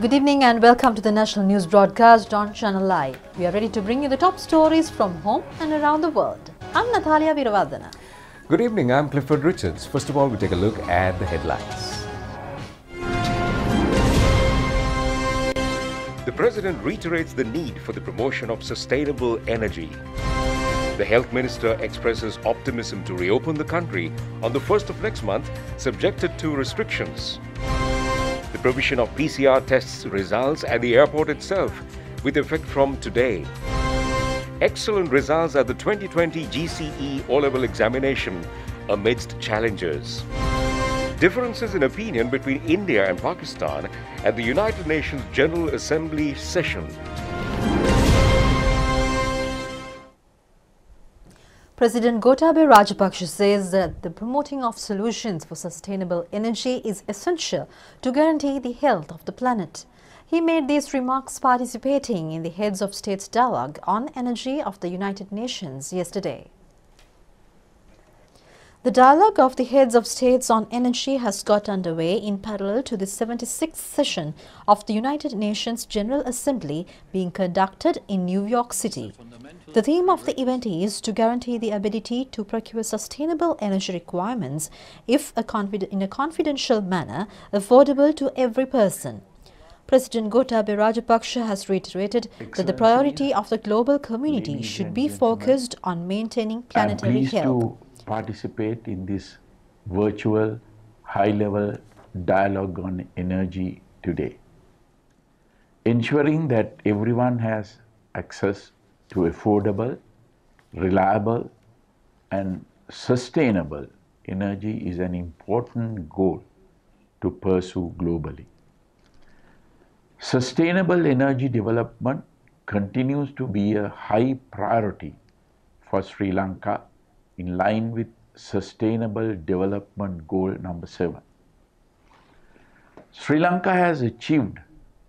Good evening and welcome to the national news broadcast on ChannelEye. We are ready to bring you the top stories from home and around the world. I'm Natalia Viravardhana. Good evening, I'm Clifford Richards. First of all, we take a look at the headlines. The President reiterates the need for the promotion of sustainable energy. The Health Minister expresses optimism to reopen the country on the 1st of next month, subjected to restrictions. The provision of PCR tests results at the airport itself, with effect from today. Excellent results at the 2020 GCE O-level examination amidst challenges. Differences in opinion between India and Pakistan at the United Nations General Assembly session. President Gotabaya Rajapaksa says that the promoting of solutions for sustainable energy is essential to guarantee the health of the planet. He made these remarks participating in the Heads of States Dialogue on Energy of the United Nations yesterday. The dialogue of the Heads of States on Energy has got underway in parallel to the 76th session of the United Nations General Assembly being conducted in New York City. The theme of the event is to guarantee the ability to procure sustainable energy requirements in a confidential manner, affordable to every person. President Gotabaya Rajapaksa has reiterated that the priority of the global community should be focused on maintaining planetary health. Participate in this virtual high-level dialogue on energy today, ensuring that everyone has access to affordable, reliable and sustainable energy is an important goal to pursue globally. Sustainable energy development continues to be a high priority for Sri Lanka in line with Sustainable Development Goal number 7. Sri Lanka has achieved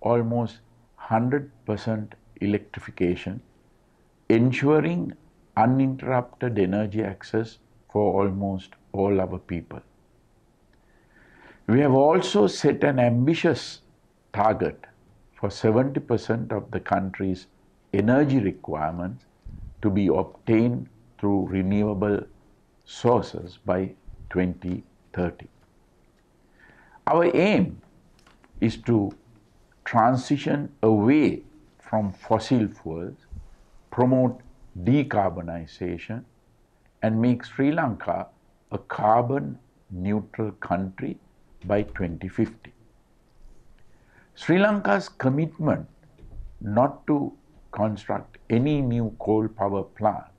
almost 100% electrification, ensuring uninterrupted energy access for almost all our people. We have also set an ambitious target for 70% of the country's energy requirements to be obtained through renewable sources by 2030. Our aim is to transition away from fossil fuels, promote decarbonization, and make Sri Lanka a carbon neutral country by 2050. Sri Lanka's commitment not to construct any new coal power plants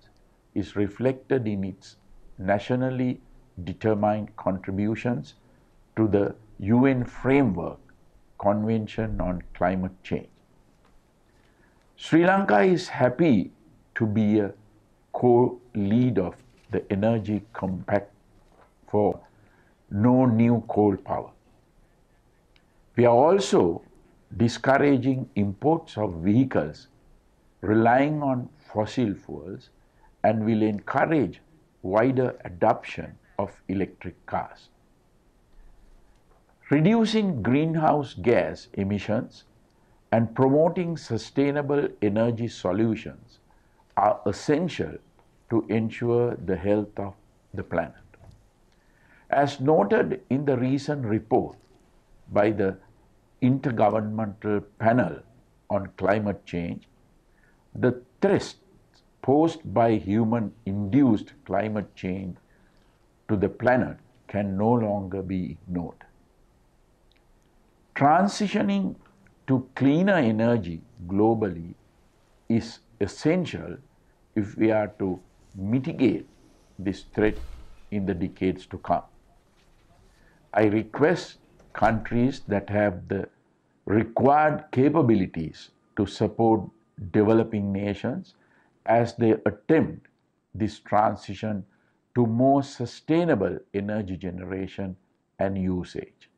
is reflected in its nationally determined contributions to the UN Framework Convention on Climate Change. Sri Lanka is happy to be a co-lead of the Energy Compact for no new coal power. We are also discouraging imports of vehicles relying on fossil fuels and will encourage wider adoption of electric cars. Reducing greenhouse gas emissions and promoting sustainable energy solutions are essential to ensure the health of the planet. As noted in the recent report by the Intergovernmental Panel on Climate Change, the threats posed by human-induced climate change to the planet can no longer be ignored. Transitioning to cleaner energy globally is essential if we are to mitigate this threat in the decades to come. I request countries that have the required capabilities to support developing nations as they attempt this transition to more sustainable energy generation and usage.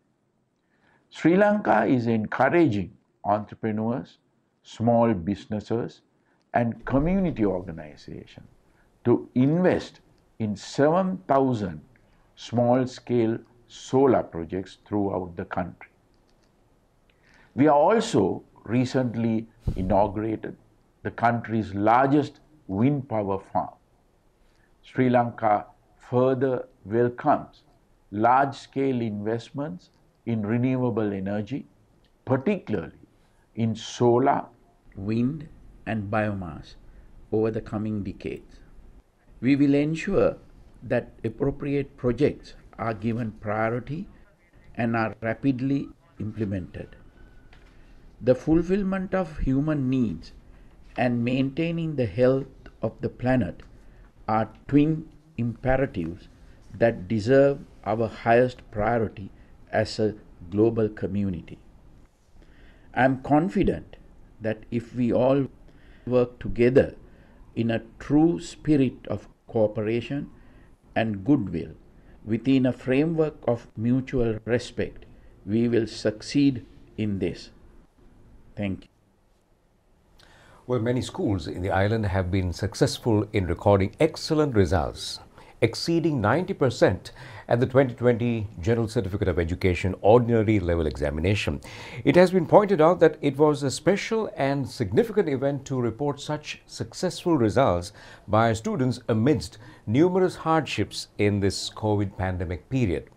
Sri Lanka is encouraging entrepreneurs, small businesses, and community organizations to invest in 7,000 small-scale solar projects throughout the country. We have also recently inaugurated the country's largest wind power farm. Sri Lanka further welcomes large-scale investments in renewable energy, particularly in solar, wind and biomass over the coming decades. We will ensure that appropriate projects are given priority and are rapidly implemented. The fulfillment of human needs and maintaining the health of the planet are twin imperatives that deserve our highest priority as a global community. I am confident that if we all work together in a true spirit of cooperation and goodwill within a framework of mutual respect, we will succeed in this. Thank you. Well, many schools in the island have been successful in recording excellent results, exceeding 90% at the 2020 General Certificate of Education Ordinary Level Examination. It has been pointed out that it was a special and significant event to report such successful results by students amidst numerous hardships in this COVID pandemic period.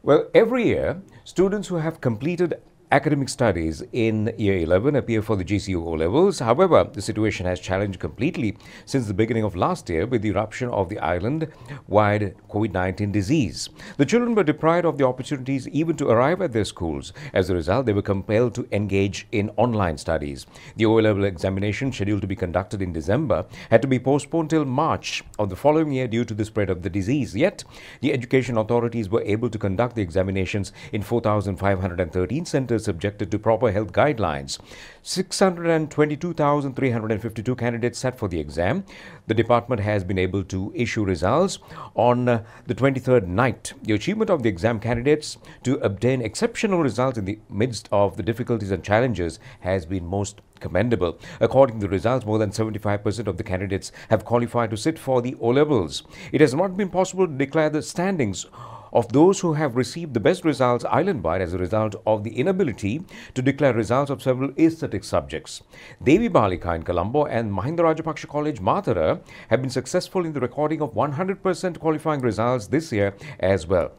Well, every year, students who have completed academic studies in Year 11 appear for the GCU O-levels. However, the situation has changed completely since the beginning of last year with the eruption of the island-wide COVID-19 disease. The children were deprived of the opportunities even to arrive at their schools. As a result, they were compelled to engage in online studies. The O-level examination, scheduled to be conducted in December, had to be postponed till March of the following year due to the spread of the disease. Yet, the education authorities were able to conduct the examinations in 4,513 centers subjected to proper health guidelines. 622,352 candidates sat for the exam. The department has been able to issue results on the 23rd night. The achievement of the exam candidates to obtain exceptional results in the midst of the difficulties and challenges has been most commendable. According to the results, more than 75% of the candidates have qualified to sit for the O-levels. It has not been possible to declare the standings of those who have received the best results island-wide as a result of the inability to declare results of several aesthetic subjects. Devi Balika in Colombo and Mahinda Rajapaksa College, Mathura, have been successful in the recording of 100% qualifying results this year as well.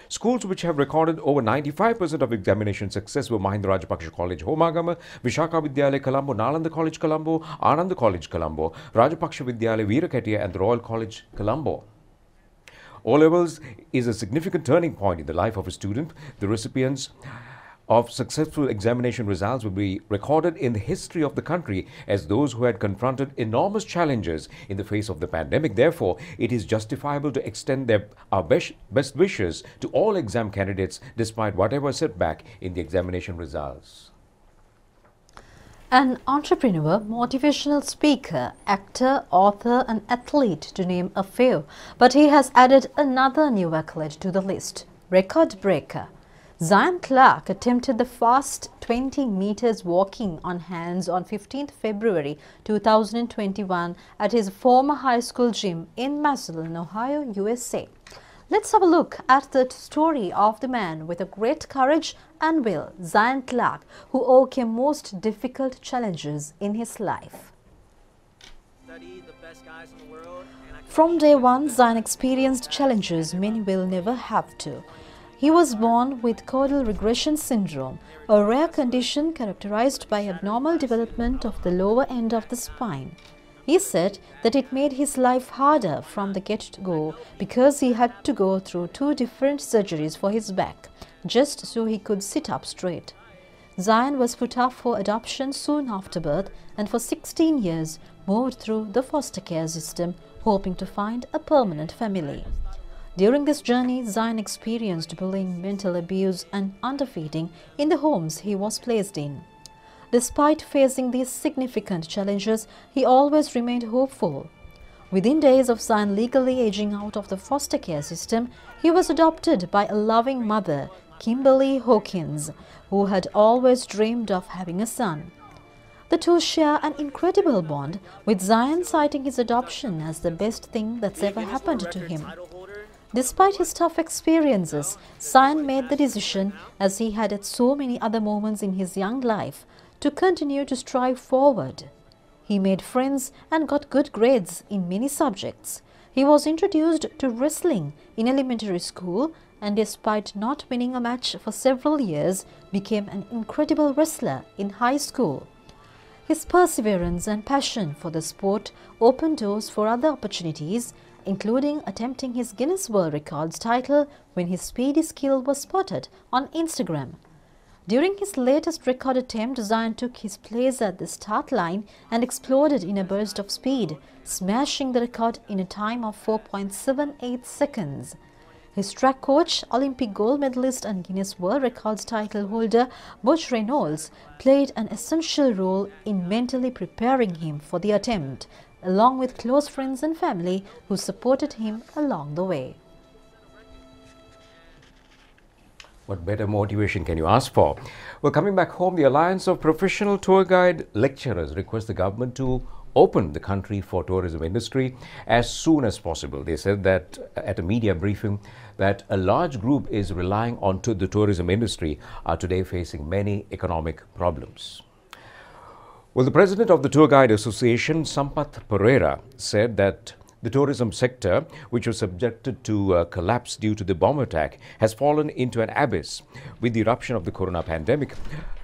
Schools which have recorded over 95% of examination success were Mahinda Rajapaksa College, Homagama, Vishaka Vidyalaya Colombo, Nalanda College Colombo, Ananda College Colombo, Rajapaksa Vidyalaya Veeraketia and the Royal College Colombo. O-levels is a significant turning point in the life of a student. The recipients of successful examination results will be recorded in the history of the country as those who had confronted enormous challenges in the face of the pandemic. Therefore, it is justifiable to extend our best wishes to all exam candidates despite whatever setback in the examination results. An entrepreneur, motivational speaker, actor, author and athlete to name a few. But he has added another new accolade to the list, record breaker. Zion Clark attempted the fast 20 meters walking on hands on 15th February 2021 at his former high school gym in Massillon, Ohio, USA. Let's have a look at the story of the man with a great courage and will, Zion Clark, who overcame most difficult challenges in his life. From day one, Zion experienced challenges many will never have to. He was born with caudal regression syndrome, a rare condition characterized by abnormal development of the lower end of the spine. He said that it made his life harder from the get-go because he had to go through 2 different surgeries for his back, just so he could sit up straight. Zion was put up for adoption soon after birth and for 16 years moved through the foster care system, hoping to find a permanent family. During this journey, Zion experienced bullying, mental abuse and underfeeding in the homes he was placed in. Despite facing these significant challenges, he always remained hopeful. Within days of Zion legally aging out of the foster care system, he was adopted by a loving mother, Kimberly Hawkins, who had always dreamed of having a son. The two share an incredible bond, with Zion citing his adoption as the best thing that's ever happened to him. Despite his tough experiences, Sayan made the decision, as he had at so many other moments in his young life, to continue to strive forward. He made friends and got good grades in many subjects. He was introduced to wrestling in elementary school and, despite not winning a match for several years, became an incredible wrestler in high school. His perseverance and passion for the sport opened doors for other opportunities, including attempting his Guinness World Records title when his speedy skill was spotted on Instagram. During his latest record attempt, Sayan took his place at the start line and exploded in a burst of speed, smashing the record in a time of 4.78 seconds. His track coach, Olympic gold medalist and Guinness World Records title holder Butch Reynolds, played an essential role in mentally preparing him for the attempt, along with close friends and family who supported him along the way. What better motivation can you ask for? Well, coming back home, the Alliance of Professional Tour Guide Lecturers request the government to open the country for tourism industry as soon as possible. They said that at a media briefing that a large group is relying on the tourism industry are today facing many economic problems. Well, the president of the Tour Guide Association, Sampath Pereira, said that the tourism sector, which was subjected to collapse due to the bomb attack, has fallen into an abyss with the eruption of the corona pandemic.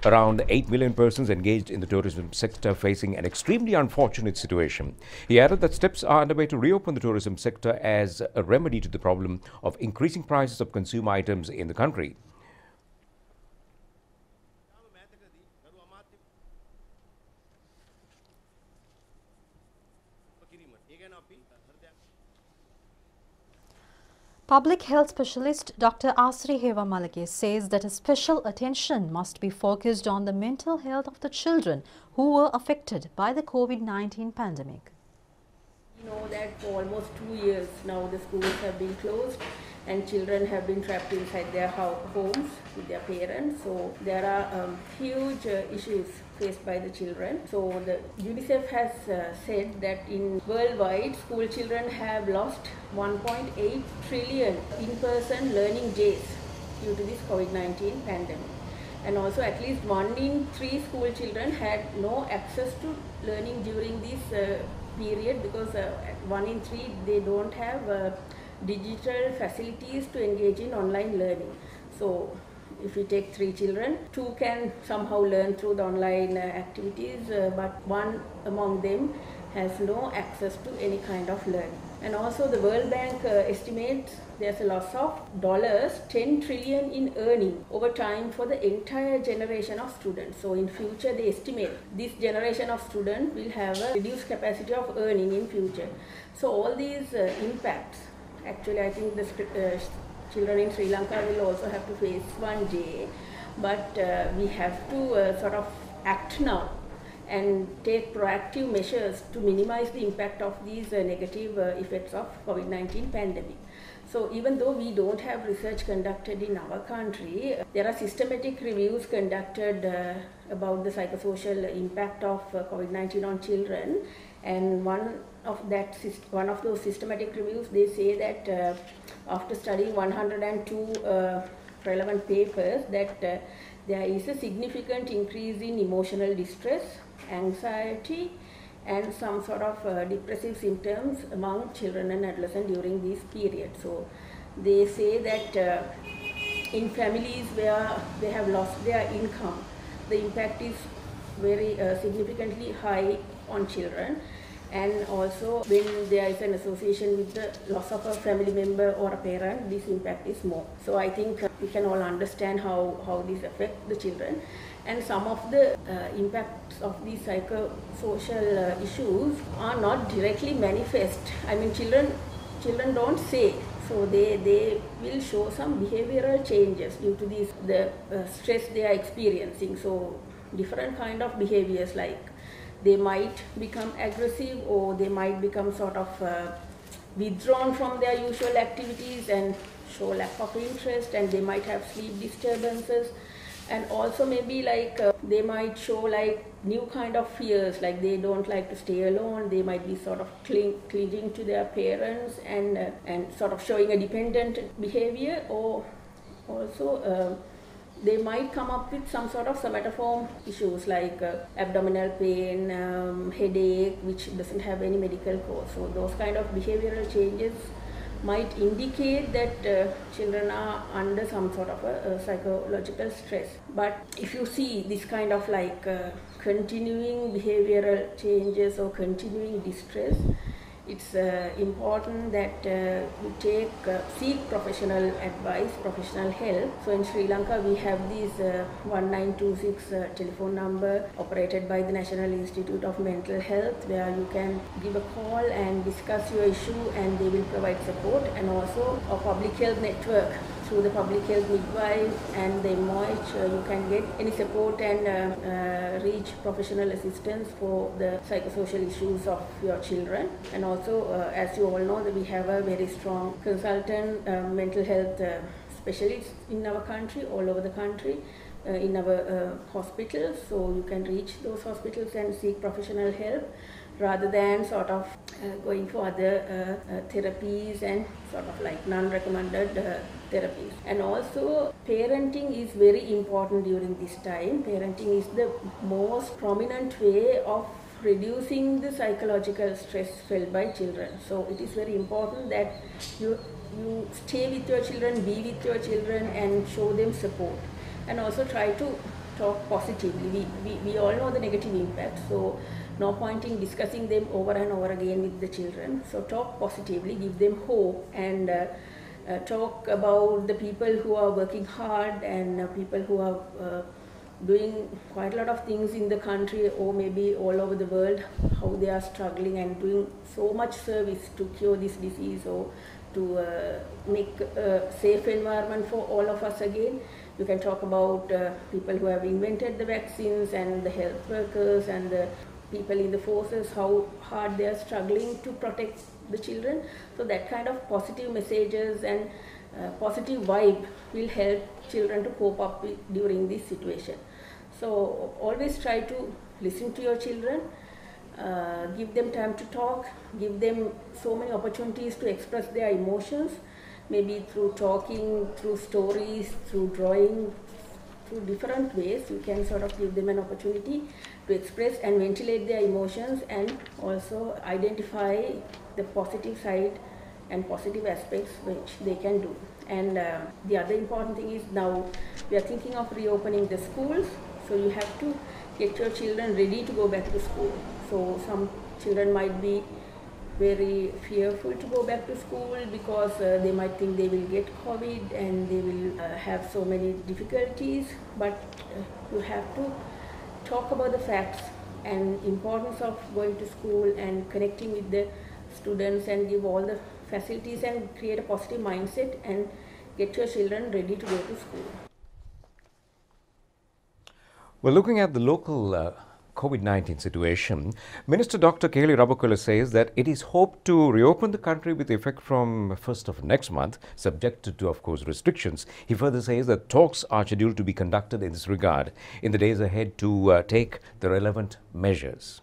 Around 8 million persons engaged in the tourism sector facing an extremely unfortunate situation. He added that steps are underway to reopen the tourism sector as a remedy to the problem of increasing prices of consumer items in the country. Public health specialist Dr. Asri Heva Malake says that a special attention must be focused on the mental health of the children who were affected by the COVID-19 pandemic. We know that for almost 2 years now the schools have been closed and children have been trapped inside their homes with their parents. So there are huge issues faced by the children. So the UNICEF has said that in worldwide, school children have lost 1.8 trillion in-person learning days due to this COVID-19 pandemic. And also at least 1 in 3 school children had no access to learning during this period because 1 in 3 they don't have digital facilities to engage in online learning. So if you take 3 children, 2 can somehow learn through the online activities, but 1 among them has no access to any kind of learning. And also the World Bank estimates there's a loss of $10 trillion in earning over time for the entire generation of students. So in future they estimate this generation of students will have a reduced capacity of earning in future. So all these impacts, actually I think the children in Sri Lanka will also have to face one day, but we have to sort of act now and take proactive measures to minimize the impact of these negative effects of COVID-19 pandemic. So even though we don't have research conducted in our country, there are systematic reviews conducted about the psychosocial impact of COVID-19 on children, and one of those systematic reviews, they say that after studying 102 relevant papers, that there is a significant increase in emotional distress, anxiety, and some sort of depressive symptoms among children and adolescents during this period. So they say that in families where they have lost their income, the impact is very significantly high on children. And also when there is an association with the loss of a family member or a parent, this impact is more. So I think we can all understand how this affects the children. And some of the impacts of these psychosocial issues are not directly manifest. I mean, children don't say. So they will show some behavioral changes due to the stress they are experiencing. So different kind of behaviors, like they might become aggressive, or they might become sort of withdrawn from their usual activities and show lack of interest, and they might have sleep disturbances. And also maybe like they might show like new kind of fears, like they don't like to stay alone, they might be sort of clinging to their parents and sort of showing a dependent behavior, or also they might come up with some sort of somatoform issues like abdominal pain, headache, which doesn't have any medical cause. So those kind of behavioral changes might indicate that children are under some sort of a psychological stress. But if you see this kind of like continuing behavioral changes or continuing distress, it's important that we seek professional advice, professional help. So in Sri Lanka, we have this 1926 telephone number operated by the National Institute of Mental Health, where you can give a call and discuss your issue and they will provide support. And also a public health network through the public health midwife and the MOH, you can get any support and reach professional assistance for the psychosocial issues of your children. And also, as you all know, that we have a very strong consultant mental health specialists in our country, all over the country, in our hospitals. So you can reach those hospitals and seek professional help, rather than sort of going for other therapies and sort of like non-recommended therapies. And also, parenting is very important during this time. Parenting is the most prominent way of reducing the psychological stress felt by children. So it is very important that you stay with your children, be with your children and show them support. And also try to talk positively. We all know the negative impact, so no point in discussing them over and over again with the children. So talk positively, give them hope, and talk about the people who are working hard and people who are doing quite a lot of things in the country or maybe all over the world, how they are struggling and doing so much service to cure this disease or to make a safe environment for all of us again. You can talk about people who have invented the vaccines and the health workers and the people in the forces, how hard they are struggling to protect the children. So that kind of positive messages and positive vibe will help children to cope up during this situation. So always try to listen to your children, give them time to talk, give them so many opportunities to express their emotions, maybe through talking, through stories, through drawing, through different ways. You can sort of give them an opportunity to express and ventilate their emotions, and also identify the positive side and positive aspects which they can do. And the other important thing is, now we are thinking of reopening the schools, so you have to get your children ready to go back to school. So some children might be very fearful to go back to school because they might think they will get COVID and they will have so many difficulties, but you have to talk about the facts and importance of going to school and connecting with the students and give all the facilities and create a positive mindset and get your children ready to go to school. Well, looking at the local COVID-19 situation, Minister Dr. Kelly Rabukwala says that it is hoped to reopen the country with effect from 1st of next month, subject to, of course, restrictions. He further says that talks are scheduled to be conducted in this regard in the days ahead to take the relevant measures.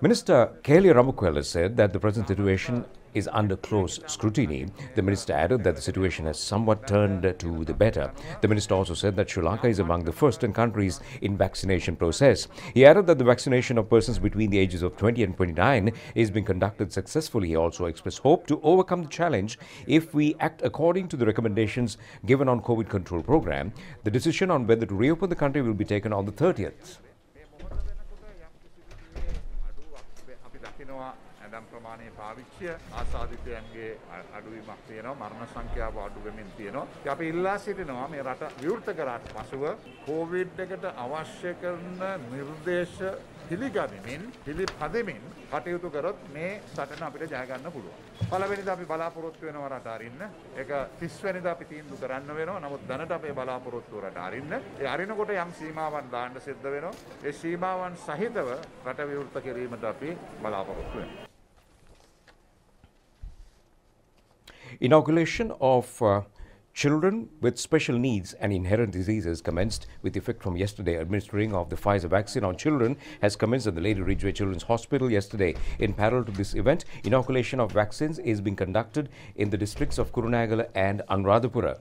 Minister Kelly Rabukwala said that the present situation is under close scrutiny. The minister added that the situation has somewhat turned to the better. The minister also said that Sri Lanka is among the first 10 countries in vaccination process. He added that the vaccination of persons between the ages of 20 and 29 is being conducted successfully. He also expressed hope to overcome the challenge if we act according to the recommendations given on COVID control program. The decision on whether to reopen the country will be taken on the 30th. ඇඩම් ප්‍රමාණය පාවිච්චිය ආසාදිතයන්ගේ අඩුවීමක් තියෙනවා මරණ සංඛ්‍යාව අඩු වෙමින් තියෙනවා. අපි ඉල්ලා සිටිනවා මේ රට විවෘත කරාට පසුව කොවිඩ් එකට අවශ්‍ය කරන නිර්දේශ පිළිගනිමින් පිළිපදෙමින් කටයුතු කරොත් මේ සටන අපිට ජය ගන්න පුළුවන්. පළවෙනිදා අපි බලාපොරොත්තු වෙනවා රට අරින්න. ඒක 30 වෙනිදා අපි තීන්දුව කරන්න වෙනවා. නමුත් දැනට අපේ බලාපොරොත්තු රට අරින්න. ඒ අරිනකොට යම් සීමාවන් දාන්න සිද්ධ වෙනවා. ඒ සීමාවන් සහිතව රට විවෘත කිරීමට අපි බලාපොරොත්තු වෙනවා. Inoculation of Children with special needs and inherent diseases commenced with effect from yesterday. Administering of the Pfizer vaccine on children has commenced at the Lady Ridgeway Children's Hospital yesterday. In parallel to this event, inoculation of vaccines is being conducted in the districts of Kurunagala and Anuradhapura.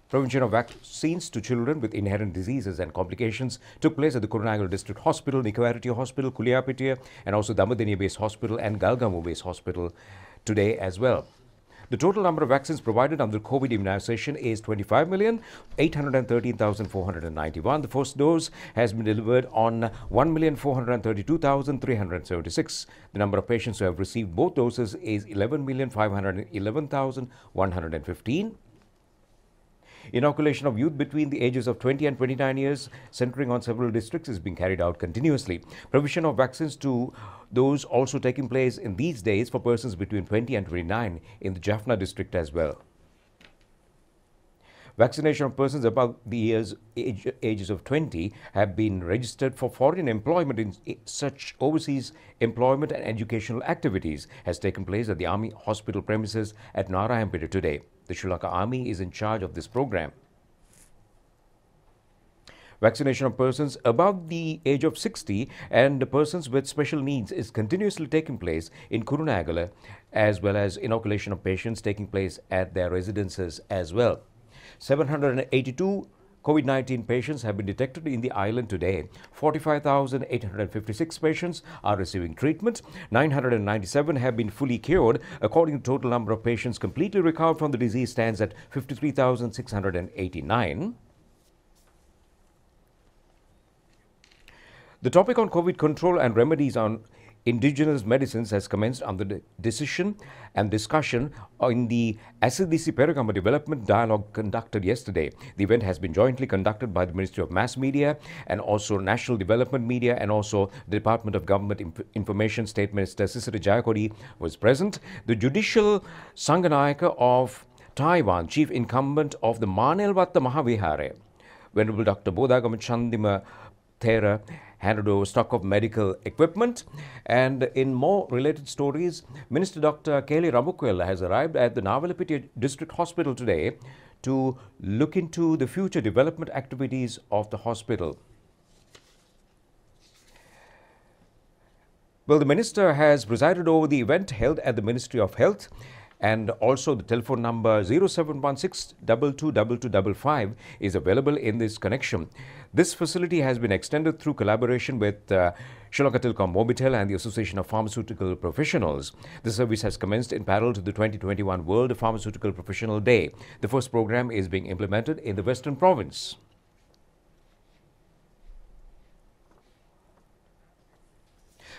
Provision of vaccines to children with inherent diseases and complications took place at the Kurunagala District Hospital, Nikavaritiya Hospital, Kuliyapitiya, and also Damadeniya Base Hospital and Galgamu Base Hospital today as well. The total number of vaccines provided under COVID immunization is 25,813,491. The first dose has been delivered on 1,432,376. The number of patients who have received both doses is 11,511,115. Inoculation of youth between the ages of 20 and 29 years, centering on several districts, is being carried out continuously. Provision of vaccines to those also taking place in these days for persons between 20 and 29 in the Jaffna district as well. Vaccination of persons above the ages of 20 have been registered for foreign employment in such overseas employment and educational activities has taken place at the Army Hospital premises at Narayanpeta today. The Sri Lanka Army is in charge of this program. Vaccination of persons above the age of 60 and persons with special needs is continuously taking place in Kurunagala, as well as inoculation of patients taking place at their residences as well. 782 COVID-19 patients have been detected in the island today. 45,856 patients are receiving treatment. 997 have been fully cured. According to total number of patients completely recovered from the disease stands at 53,689. The topic on COVID control and remedies on indigenous medicines has commenced under the decision and discussion in the Asidisi Peragama Development Dialogue conducted yesterday. The event has been jointly conducted by the Ministry of Mass Media and also National Development Media, and also the Department of Government Information. State Minister Sisiri Jayakodi was present. The Judicial Sanganayaka of Taiwan, Chief Incumbent of the Manelwatta Mahavihare, Venerable Dr. Bodhagama Chandima Thera, handed over stock of medical equipment. And in more related stories, Minister Dr. Kelly Ramukwela has arrived at the Navalapitiya District Hospital today to look into the future development activities of the hospital. Well, the minister has presided over the event held at the Ministry of Health, and also the telephone number 0716-222255 is available in this connection. This facility has been extended through collaboration with Sri Lanka Telecom Mobitel and the Association of Pharmaceutical Professionals. The service has commenced in parallel to the 2021 World Pharmaceutical Professional Day. The first program is being implemented in the Western Province.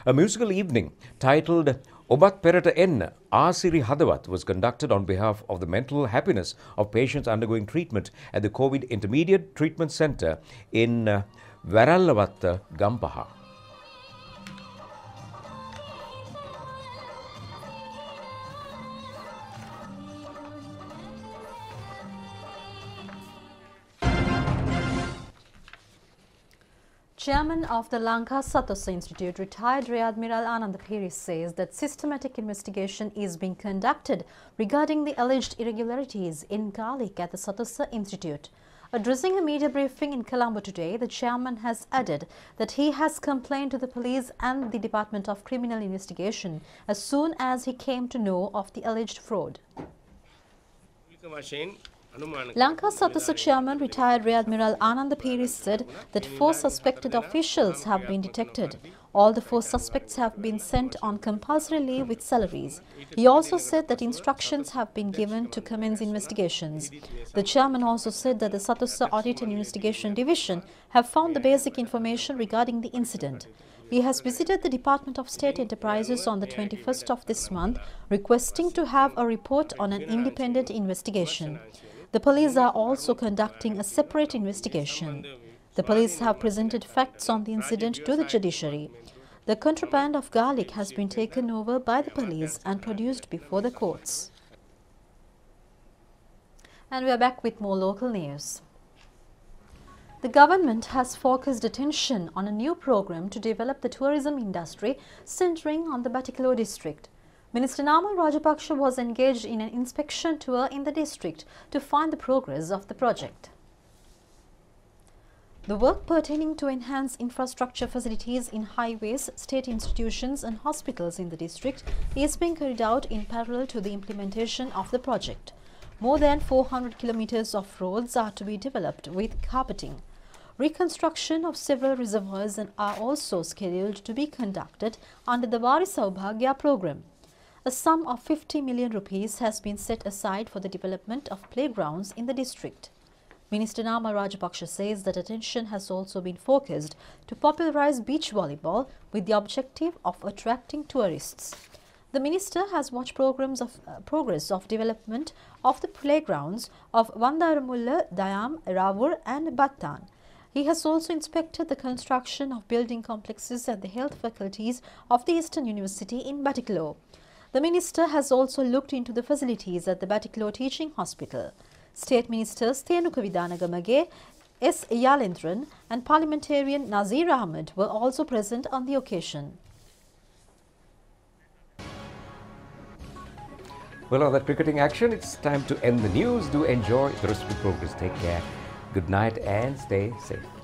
A musical evening titled Obat Perata N Asiri Hadawat was conducted on behalf of the mental happiness of patients undergoing treatment at the COVID Intermediate Treatment Centre in Varallavatta, Gampaha. Chairman of the Lanka Sothosa Institute, retired Rear Admiral Ananda Piri, says that systematic investigation is being conducted regarding the alleged irregularities in garlic at the Sothosa Institute. Addressing a media briefing in Colombo today, the chairman has added that he has complained to the police and the Department of Criminal Investigation as soon as he came to know of the alleged fraud. Lanka Sothosa chairman, retired Rear Admiral Ananda Piri, said that 4 suspected officials have been detected. All the 4 suspects have been sent on compulsory leave with salaries. He also said that instructions have been given to commence investigations. The chairman also said that the Sothosa Audit and Investigation Division have found the basic information regarding the incident. He has visited the Department of State Enterprises on the 21st of this month, requesting to have a report on an independent investigation. The police are also conducting a separate investigation. The police have presented facts on the incident to the judiciary. The contraband of garlic has been taken over by the police and produced before the courts. And we are back with more local news. The government has focused attention on a new program to develop the tourism industry centering on the Batticaloa district. Minister Namal Rajapaksa was engaged in an inspection tour in the district to find the progress of the project. The work pertaining to enhance infrastructure facilities in highways, state institutions and hospitals in the district is being carried out in parallel to the implementation of the project. More than 400 kilometers of roads are to be developed with carpeting. Reconstruction of several reservoirs are also scheduled to be conducted under the Vari Saubhagya program. A sum of 50 million rupees has been set aside for the development of playgrounds in the district. Minister Namal Rajapaksa says that attention has also been focused to popularize beach volleyball with the objective of attracting tourists. The minister has watched progress of development of the playgrounds of Vandaramulla, Dayam, Ravur and Battan. He has also inspected the construction of building complexes at the health faculties of the Eastern University in Batticaloa. The minister has also looked into the facilities at the Batticaloa Teaching Hospital. State Ministers Thenuka Vidanagamage, S. Yalendran and Parliamentarian Nazir Ahmed were also present on the occasion. Well, on that cricketing action, it's time to end the news. Do enjoy the rest of the progress. Take care. Good night and stay safe.